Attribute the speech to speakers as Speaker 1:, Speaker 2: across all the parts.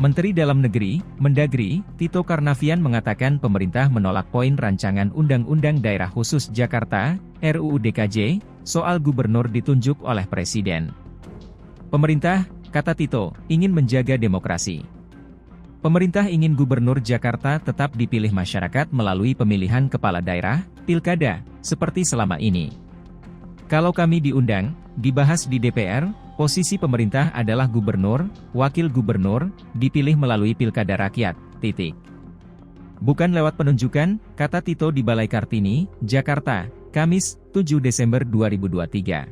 Speaker 1: Menteri Dalam Negeri, Mendagri, Tito Karnavian mengatakan pemerintah menolak poin rancangan Undang-Undang Daerah Khusus Jakarta, RUU DKJ, soal gubernur ditunjuk oleh Presiden. Pemerintah, kata Tito, ingin menjaga demokrasi. Pemerintah ingin gubernur Jakarta tetap dipilih masyarakat melalui pemilihan kepala daerah, pilkada, seperti selama ini. Kalau kami diundang, dibahas di DPR, posisi pemerintah adalah gubernur, wakil gubernur, dipilih melalui pilkada rakyat, titik. Bukan lewat penunjukan, kata Tito di Balai Kartini, Jakarta, Kamis, 7 Desember 2023.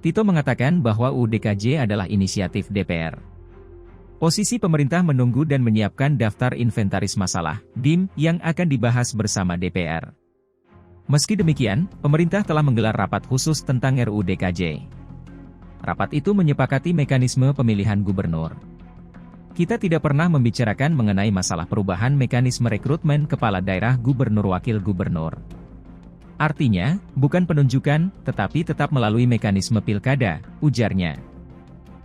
Speaker 1: Tito mengatakan bahwa UU DKJ adalah inisiatif DPR. Posisi pemerintah menunggu dan menyiapkan daftar inventaris masalah, DIM, yang akan dibahas bersama DPR. Meski demikian, pemerintah telah menggelar rapat khusus tentang RUU DKJ. Rapat itu menyepakati mekanisme pemilihan gubernur. Kita tidak pernah membicarakan mengenai masalah perubahan mekanisme rekrutmen kepala daerah gubernur wakil gubernur. Artinya, bukan penunjukan, tetapi tetap melalui mekanisme pilkada, ujarnya.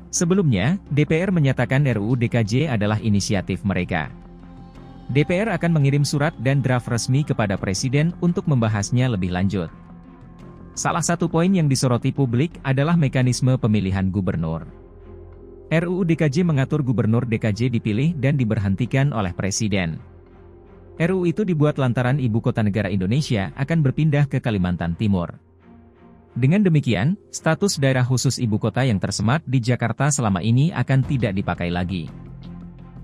Speaker 1: Sebelumnya, DPR menyatakan RUU DKJ adalah inisiatif mereka. DPR akan mengirim surat dan draft resmi kepada Presiden untuk membahasnya lebih lanjut. Salah satu poin yang disoroti publik adalah mekanisme pemilihan gubernur. RUU DKJ mengatur gubernur DKJ dipilih dan diberhentikan oleh Presiden. RUU itu dibuat lantaran ibu kota negara Indonesia akan berpindah ke Kalimantan Timur. Dengan demikian, status daerah khusus ibu kota yang tersemat di Jakarta selama ini akan tidak dipakai lagi.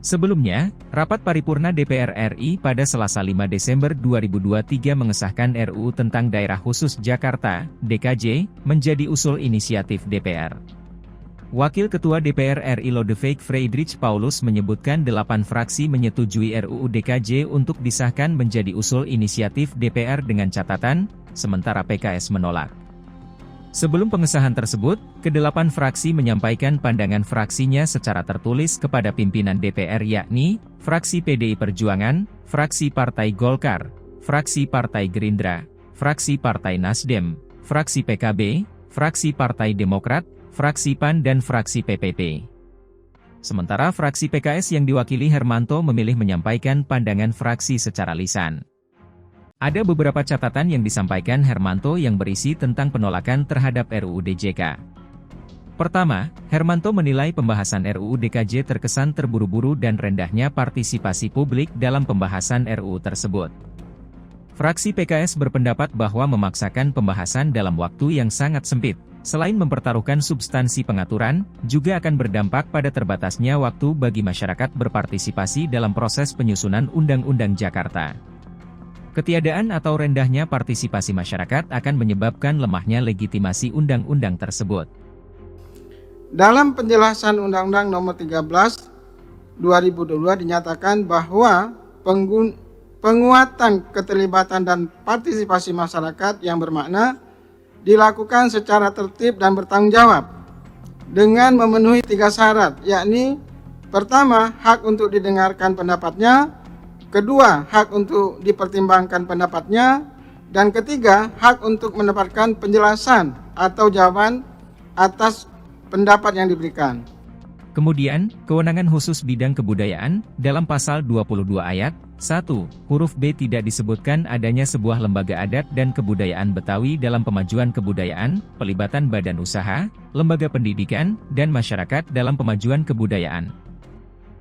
Speaker 1: Sebelumnya, rapat paripurna DPR RI pada Selasa 5 Desember 2023 mengesahkan RUU tentang Daerah Khusus Jakarta, DKJ, menjadi usul inisiatif DPR. Wakil Ketua DPR RI Lodewijk Friedrich Paulus menyebutkan 8 fraksi menyetujui RUU DKJ untuk disahkan menjadi usul inisiatif DPR dengan catatan, sementara PKS menolak. Sebelum pengesahan tersebut, ke-8 fraksi menyampaikan pandangan fraksinya secara tertulis kepada pimpinan DPR yakni, fraksi PDI Perjuangan, fraksi Partai Golkar, fraksi Partai Gerindra, fraksi Partai Nasdem, fraksi PKB, fraksi Partai Demokrat, fraksi PAN dan fraksi PPP. Sementara fraksi PKS yang diwakili Hermanto memilih menyampaikan pandangan fraksi secara lisan. Ada beberapa catatan yang disampaikan Hermanto yang berisi tentang penolakan terhadap RUU DJK. Pertama, Hermanto menilai pembahasan RUU DKJ terkesan terburu-buru dan rendahnya partisipasi publik dalam pembahasan RUU tersebut. Fraksi PKS berpendapat bahwa memaksakan pembahasan dalam waktu yang sangat sempit, selain mempertaruhkan substansi pengaturan, juga akan berdampak pada terbatasnya waktu bagi masyarakat berpartisipasi dalam proses penyusunan Undang-Undang Jakarta. Ketiadaan atau rendahnya partisipasi masyarakat akan menyebabkan lemahnya legitimasi undang-undang tersebut.
Speaker 2: Dalam penjelasan Undang-Undang Nomor 13 2022 dinyatakan bahwa penguatan keterlibatan dan partisipasi masyarakat yang bermakna dilakukan secara tertib dan bertanggung jawab dengan memenuhi 3 syarat, yakni pertama, hak untuk didengarkan pendapatnya, kedua, hak untuk dipertimbangkan pendapatnya, dan ketiga, hak untuk mendapatkan penjelasan atau jawaban atas pendapat yang diberikan.
Speaker 1: Kemudian, kewenangan khusus bidang kebudayaan, dalam pasal 22 ayat 1, huruf B tidak disebutkan adanya sebuah lembaga adat dan kebudayaan Betawi dalam pemajuan kebudayaan, pelibatan badan usaha, lembaga pendidikan, dan masyarakat dalam pemajuan kebudayaan.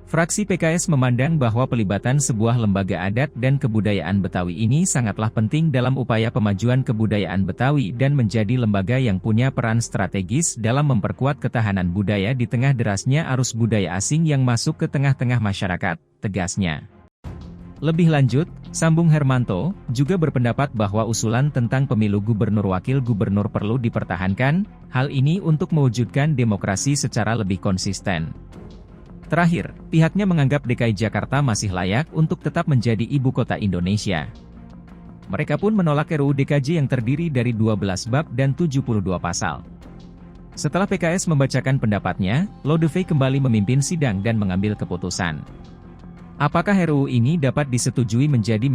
Speaker 1: Fraksi PKS memandang bahwa pelibatan sebuah lembaga adat dan kebudayaan Betawi ini sangatlah penting dalam upaya pemajuan kebudayaan Betawi dan menjadi lembaga yang punya peran strategis dalam memperkuat ketahanan budaya di tengah derasnya arus budaya asing yang masuk ke tengah-tengah masyarakat, tegasnya. Lebih lanjut, sambung Hermanto, juga berpendapat bahwa usulan tentang pemilu gubernur wakil gubernur perlu dipertahankan, hal ini untuk mewujudkan demokrasi secara lebih konsisten. Terakhir, pihaknya menganggap DKI Jakarta masih layak untuk tetap menjadi ibu kota Indonesia. Mereka pun menolak RUU DKJ yang terdiri dari 12 bab dan 72 pasal. Setelah PKS membacakan pendapatnya, Lodewijk kembali memimpin sidang dan mengambil keputusan. Apakah RUU ini dapat disetujui menjadi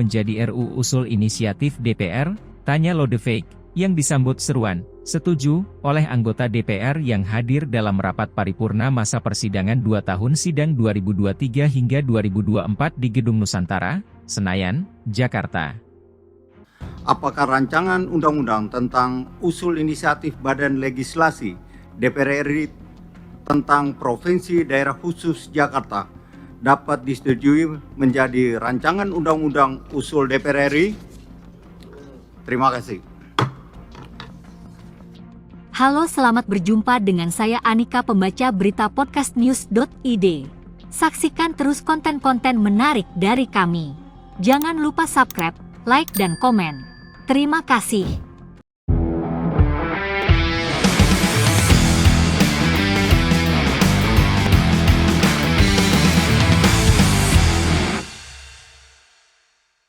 Speaker 1: RUU usul inisiatif DPR? Tanya Lodewijk, yang disambut seruan, Setuju, oleh anggota DPR yang hadir dalam rapat paripurna masa persidangan 2 tahun sidang 2023 hingga 2024 di Gedung Nusantara, Senayan, Jakarta.
Speaker 3: Apakah rancangan undang-undang tentang usul inisiatif Badan Legislasi DPR RI tentang Provinsi Daerah Khusus Jakarta dapat disetujui menjadi rancangan undang-undang usul DPR RI? Terima kasih.
Speaker 4: Halo, selamat berjumpa dengan saya Anika, pembaca berita podcastnews.id. Saksikan terus konten-konten menarik dari kami. Jangan lupa subscribe, like, dan komen. Terima kasih.